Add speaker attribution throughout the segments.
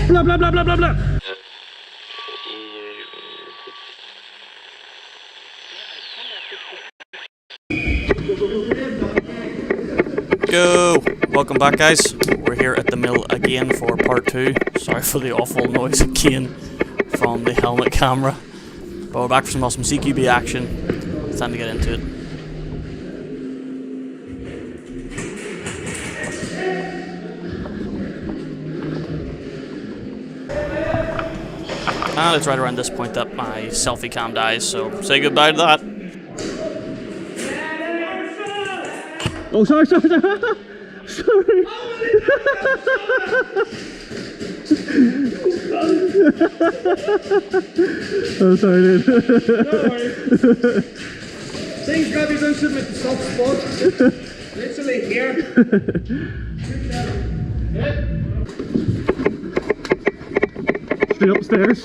Speaker 1: Blah, blah, blah, blah, blah, blah.
Speaker 2: Go! Welcome back, guys. We're here at the mill again for part 2. Sorry for the awful noise again from the helmet camera. But we're back for some awesome CQB action. It's time to get into it. And it's right around this point that my selfie cam dies, so say goodbye to that.
Speaker 1: Oh, sorry. Sorry. Oh, sorry, dude.
Speaker 3: No worries. Things got these in with the soft spot. Literally here.
Speaker 1: Straight upstairs.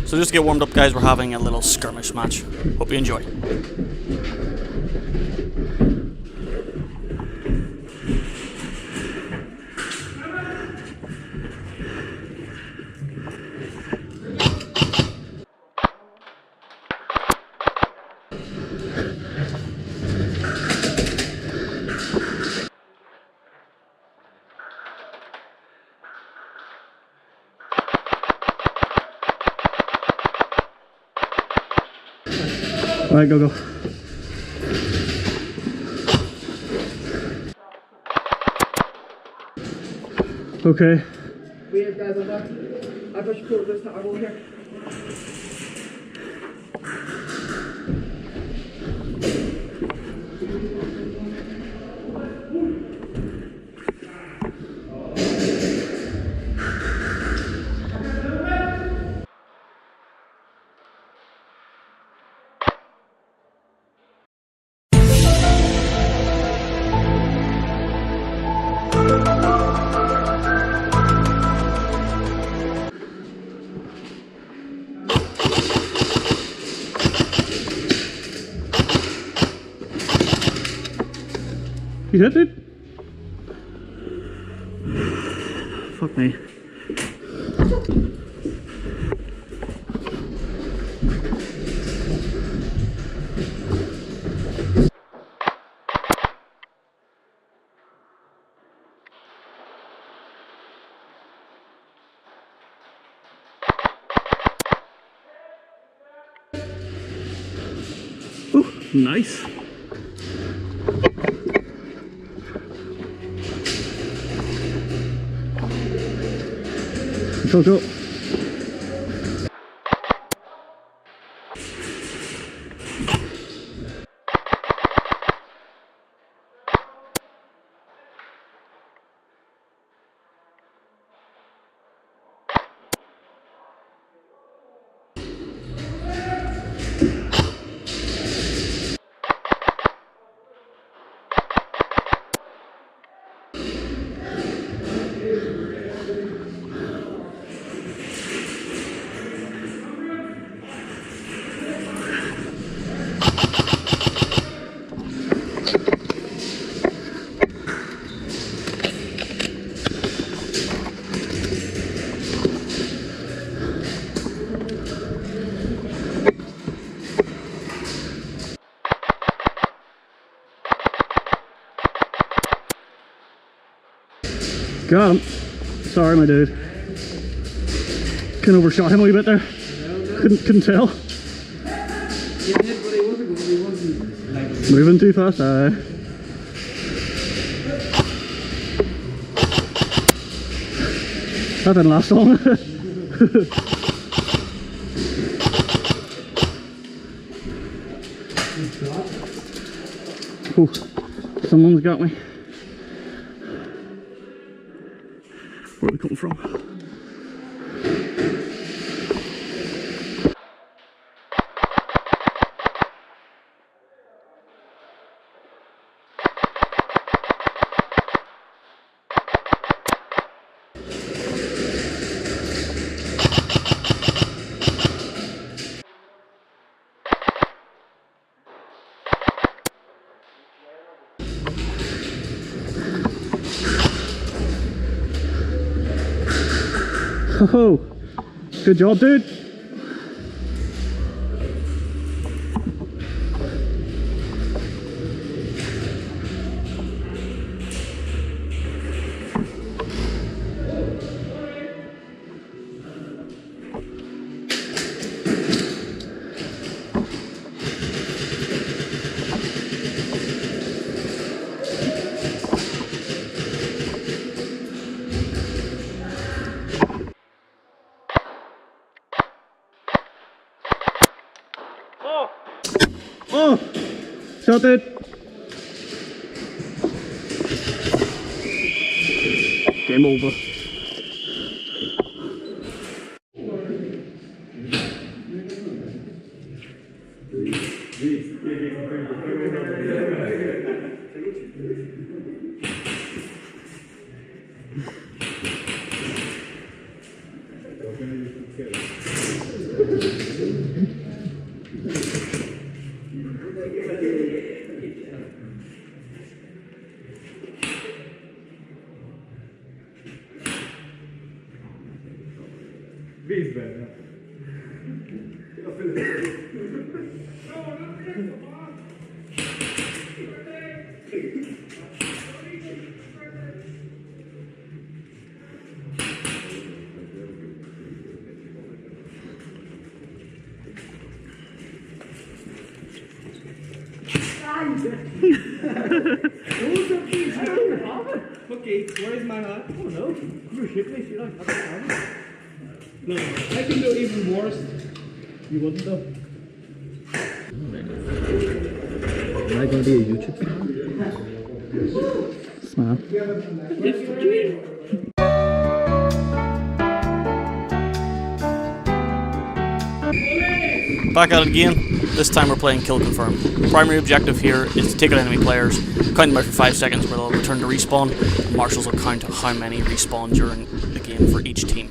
Speaker 2: So just to get warmed up, guys, we're having a little skirmish match. Hope you enjoy.
Speaker 1: Alright, go. Okay.
Speaker 3: Wait, guys, I'm back. I just put this towel here.
Speaker 1: You hit it? Fuck me. Oh, nice. Go. Got him. Sorry, my dude. Kind of overshot him a wee bit there. Couldn't tell.
Speaker 3: He did, but he wasn't like...
Speaker 1: Moving too fast. That didn't last long. Oh, someone's got me. Where are we coming from? Oh, good job, dude. Oh, shot, dude. Game over.
Speaker 3: Okay, where's my hat? Oh no, you're shitty, you don't have a hat. No, I can do even worse. You wouldn't though.
Speaker 4: Am I going to be a YouTube star?
Speaker 1: Smile.
Speaker 2: Back at it again. This time we're playing Kill Confirm. The primary objective here is to take out enemy players, count them out for 5 seconds where they'll return to respawn, and marshals will count how many respawn during the game for each team.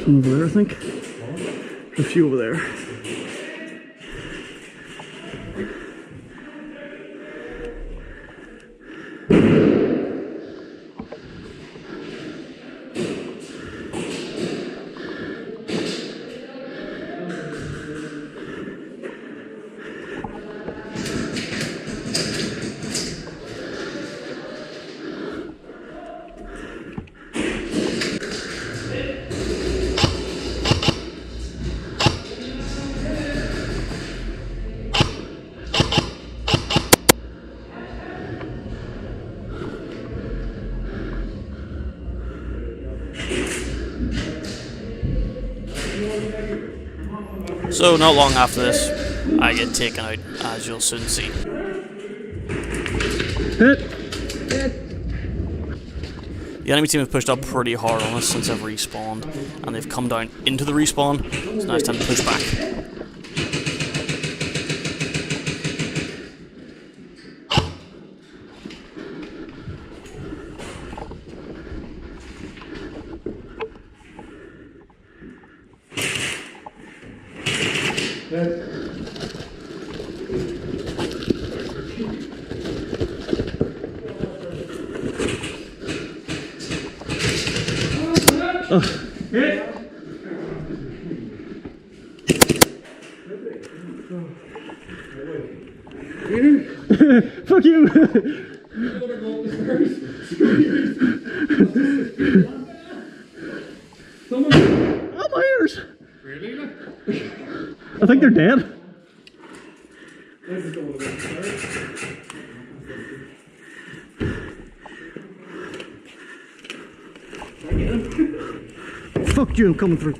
Speaker 1: One over there, I think. A few over there.
Speaker 2: So not long after this, I get taken out, as you'll soon see.
Speaker 1: Hit!
Speaker 2: The enemy team have pushed up pretty hard on us since I've respawned, and they've come down into the respawn, so now it's time to push back.
Speaker 1: Fuck you! Oh, my ears!
Speaker 3: Really?
Speaker 1: I think they're dead. Fuck you, I'm coming through.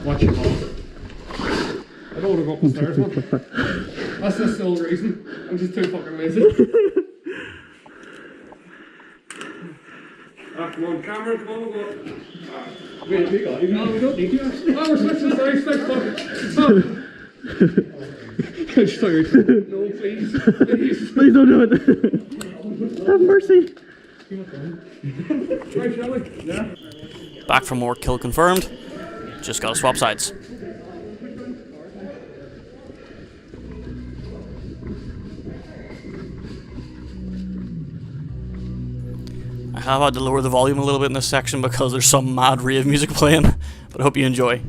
Speaker 3: Watch your mouth. I don't want to go up the stairs, man. That's the sole reason. I'm just too fucking lazy. Come on, camera, come on, we'll go. Wait, we got you. No, we don't need you actually. Oh, we're switching sides, thanks, fuck. Stop. No, please. Please.
Speaker 1: Please don't do it. Have mercy.
Speaker 3: Right, shall we? Yeah.
Speaker 2: Back for more kill confirmed. Just gotta swap sides. I have had to lower the volume a little bit in this section because there's some mad rave music playing, but I hope you enjoy.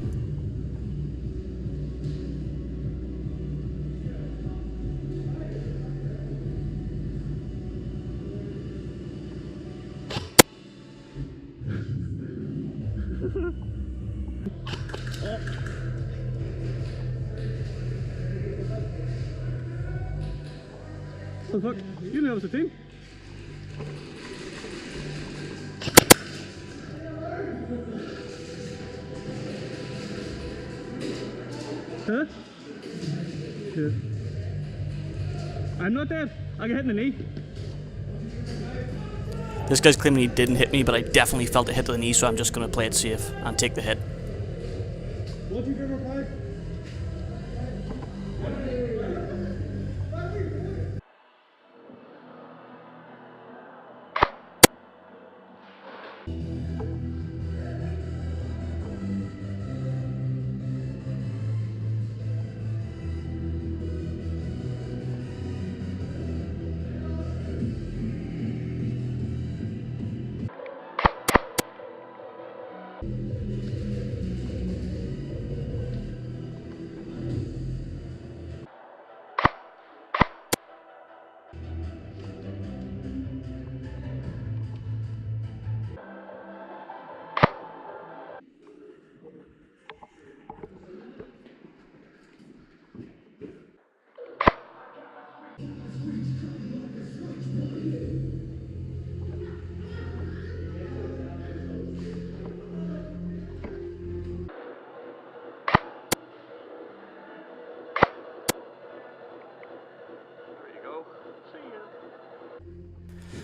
Speaker 1: What the fuck? You know it was a team? Huh? Shit. I'm not dead. I got hit in the knee.
Speaker 2: This guy's claiming he didn't hit me, but I definitely felt a hit to the knee, so I'm just gonna play it safe and take the hit.
Speaker 3: What's your favorite flag?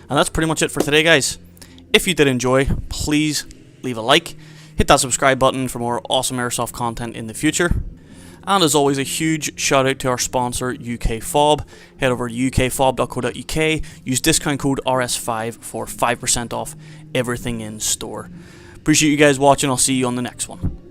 Speaker 2: And that's pretty much it for today, guys. If you did enjoy, please leave a like, hit that subscribe button for more awesome Airsoft content in the future. And as always, a huge shout out to our sponsor, UK Fob. Head over to ukfob.co.uk, use discount code RS5 for 5% off everything in store. Appreciate you guys watching, I'll see you on the next one.